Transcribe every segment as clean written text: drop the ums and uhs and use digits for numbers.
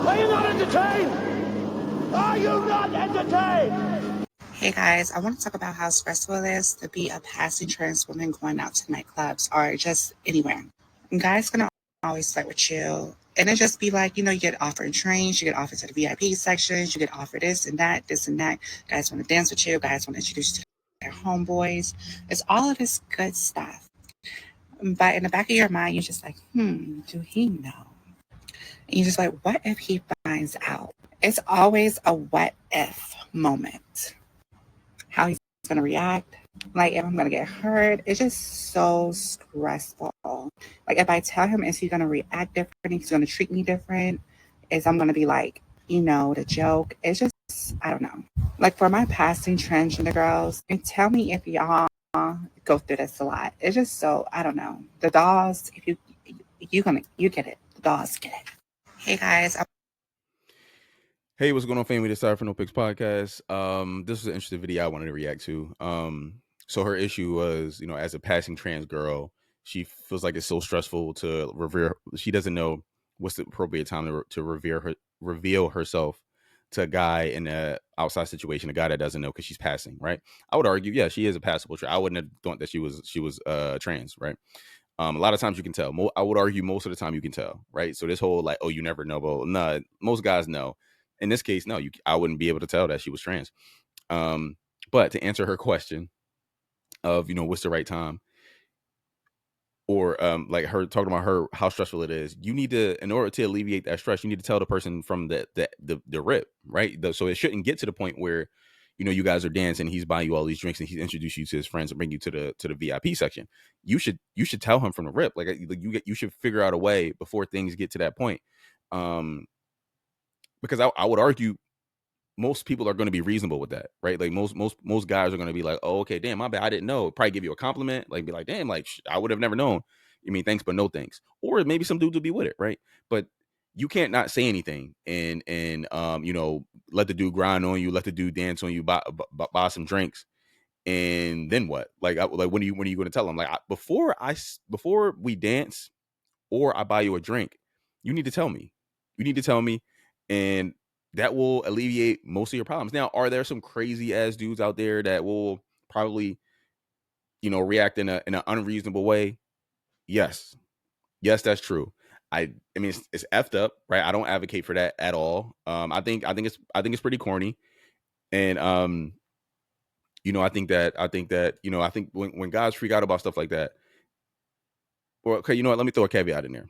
Are you not entertained? Are you not entertained? Hey guys, I want to talk about how stressful it is to be a passing trans woman going out to nightclubs or just anywhere. And guys gonna always flirt with you. And it just be like, you get offered drinks, you get offered to the VIP sections, you get offered this and that, this and that. Guys want to dance with you, guys want to introduce you to their homeboys. It's all of this good stuff. But in the back of your mind, you're just like, do he know? And you're just like, what if he finds out? It's always a what if moment. How he's going to react, like if I'm going to get hurt. It's just so stressful. Like if I tell him, is he going to react different? He's going to treat me different? Is I'm going to be like, the joke? It's just, I don't know. Like for my passing transgender girls, and tell me if y'all go through this a lot. It's just so, I don't know. The dolls, if you get it. The dolls get it. Hey guys, Hey, what's going on, family? This is for nopickspodcast. This is an interesting video I wanted to react to. So her issue was, as a passing trans girl, she feels like it's so stressful to revere. She doesn't know what's the appropriate time to reveal herself to a guy in a outside situation, a guy that doesn't know because she's passing, right? I would argue, yeah, she is a passable trans. I wouldn't have thought that she was trans, right? A lot of times you can tell. I would argue most of the time you can tell, right? So this whole like, oh, you never know, but nah, most guys know. In this case, no, I wouldn't be able to tell that she was trans. But to answer her question of, what's the right time, or like her talking about how stressful it is, you need to, in order to alleviate that stress, you need to tell the person from the rip, right? So it shouldn't get to the point where, you guys are dancing, he's buying you all these drinks, and he's introduced you to his friends and bring you to the VIP section. You should tell him from the rip, like you should figure out a way before things get to that point. Because I would argue most people are going to be reasonable with that, right? Like most guys are going to be like, oh, okay, damn, my bad, I didn't know. Probably give you a compliment, like be like, damn, like I would have never known. I mean, thanks, but no thanks. Or maybe some dudes will be with it, right? But you can't not say anything and let the dude grind on you, let the dude dance on you, buy some drinks, and then what? Like when are you going to tell him? Like before we dance or I buy you a drink, you need to tell me. You need to tell me, and that will alleviate most of your problems. Now, are there some crazy ass dudes out there that will probably, react in an unreasonable way? Yes, that's true. I mean, it's effed up, right? I don't advocate for that at all. I think it's pretty corny, and I think when guys freak out about stuff like that, or okay, you know what? Let me throw a caveat in there.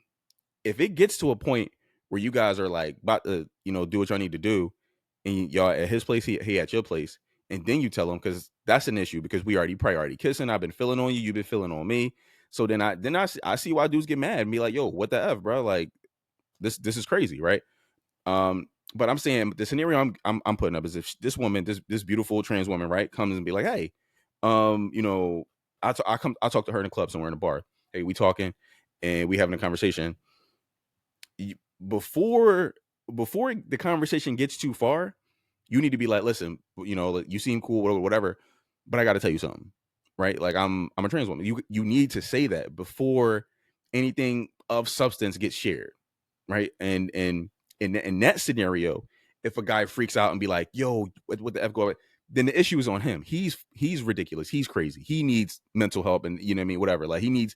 If it gets to a point where you guys are like about to, do what y'all need to do, and y'all at his place, he at your place, and then you tell him, because that's an issue, because we probably already kissing. I've been feeling on you, you've been feeling on me. So then I see why dudes get mad and be like, yo, what the F, bro? Like this is crazy, right? But I'm saying the scenario I'm putting up is if this woman, this beautiful trans woman, right, comes and be like, hey, I talk to her in a club somewhere in a bar. Hey, we talking and we having a conversation. Before the conversation gets too far, you need to be like, listen, you seem cool, whatever, but I got to tell you something, right? Like I'm a trans woman. You need to say that before anything of substance gets shared, right? And in that scenario, if a guy freaks out and be like, yo, what the F going, then the issue is on him. He's ridiculous. He's crazy. He needs mental help, and you know what I mean, whatever. Like he needs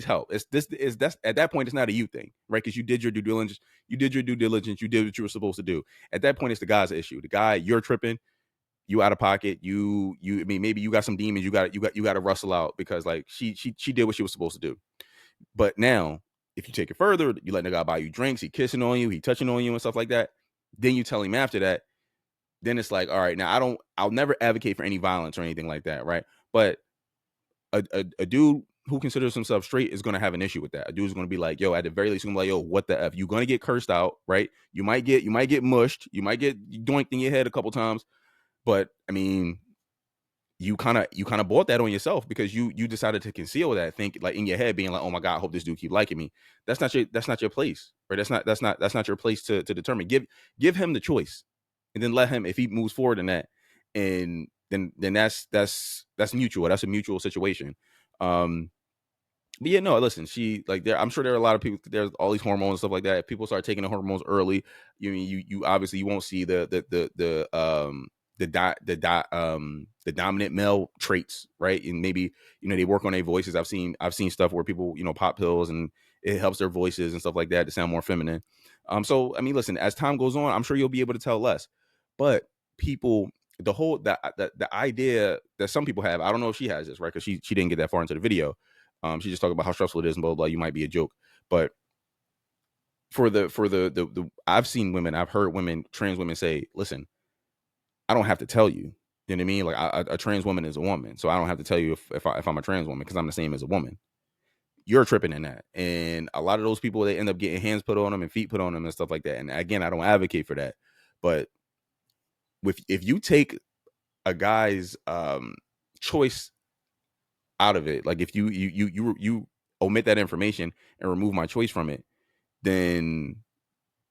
help. That's at that point, it's not a you thing, right? Because you did your due diligence. You did what you were supposed to do. At that point, it's the guy's issue. The guy, you're tripping. You out of pocket. I mean, maybe you got some demons. You got to rustle out, because like she did what she was supposed to do. But now, if you take it further, you let the guy buy you drinks. He kissing on you. He touching on you and stuff like that. Then you tell him after that. Then it's like, all right, now I'll never advocate for any violence or anything like that, right? But a dude who considers himself straight is going to have an issue with that. A dude's going to be like, yo, at the very least, like, yo, what the F? You're going to get cursed out, right? You might get mushed. You might get doinked in your head a couple times. But I mean, you kind of bought that on yourself, because you decided to conceal that, think like in your head, being like, oh my God, I hope this dude keep liking me. That's not your place, right? That's not your place to determine. Give him the choice, and then let him, if he moves forward in that, and then that's mutual. That's a mutual situation. But yeah, no, listen, she like there. I'm sure there are a lot of people. There's all these hormones and stuff like that. If people start taking the hormones early, you obviously you won't see the dominant male traits, right? And maybe they work on their voices. I've seen stuff where people pop pills and it helps their voices and stuff like that to sound more feminine. So I mean, listen, as time goes on, I'm sure you'll be able to tell less. But people, the whole the idea that some people have, I don't know if she has this right because she didn't get that far into the video. She just talked about how stressful it is and blah, blah, blah. You might be a joke, but for the I've seen women, I've heard women, trans women say, "Listen, I don't have to tell you." You know what I mean? Like a trans woman is a woman, so I don't have to tell you if I'm a trans woman because I'm the same as a woman. You're tripping in that, and a lot of those people they end up getting hands put on them and feet put on them and stuff like that. And again, I don't advocate for that, but if you take a guy's choice out of it, like if you omit that information and remove my choice from it, then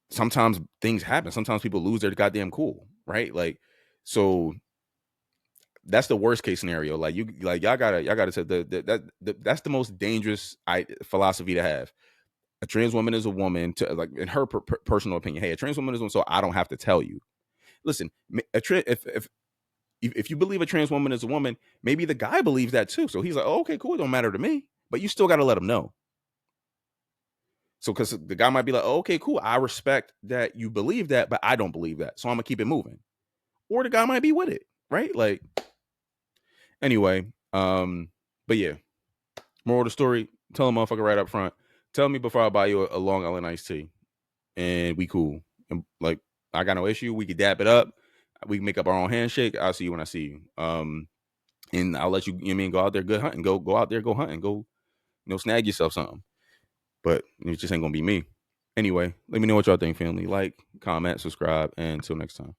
sometimes things happen. Sometimes people lose their goddamn cool, right? Like, so that's the worst case scenario. Like y'all gotta say that's the most dangerous philosophy to have. A trans woman is a woman, to like in her personal opinion. Hey, a trans woman is one, so I don't have to tell you. Listen, if you believe a trans woman is a woman, maybe the guy believes that too. So he's like, oh, okay, cool, it don't matter to me. But you still got to let him know. So because the guy might be like, oh, okay, cool, I respect that you believe that, but I don't believe that, so I'm gonna keep it moving. Or the guy might be with it, right? Like, anyway, but yeah, moral of the story: tell a motherfucker right up front. Tell me before I buy you a Long Island iced tea, and we cool. And like, I got no issue. We could dap it up. We can make up our own handshake. I'll see you when I see you. And I'll let you, you know what I mean, go out there, good hunting, go out there, go hunting, go, snag yourself something. But it just ain't gonna be me. Anyway, let me know what y'all think, family. Like, comment, subscribe, and until next time.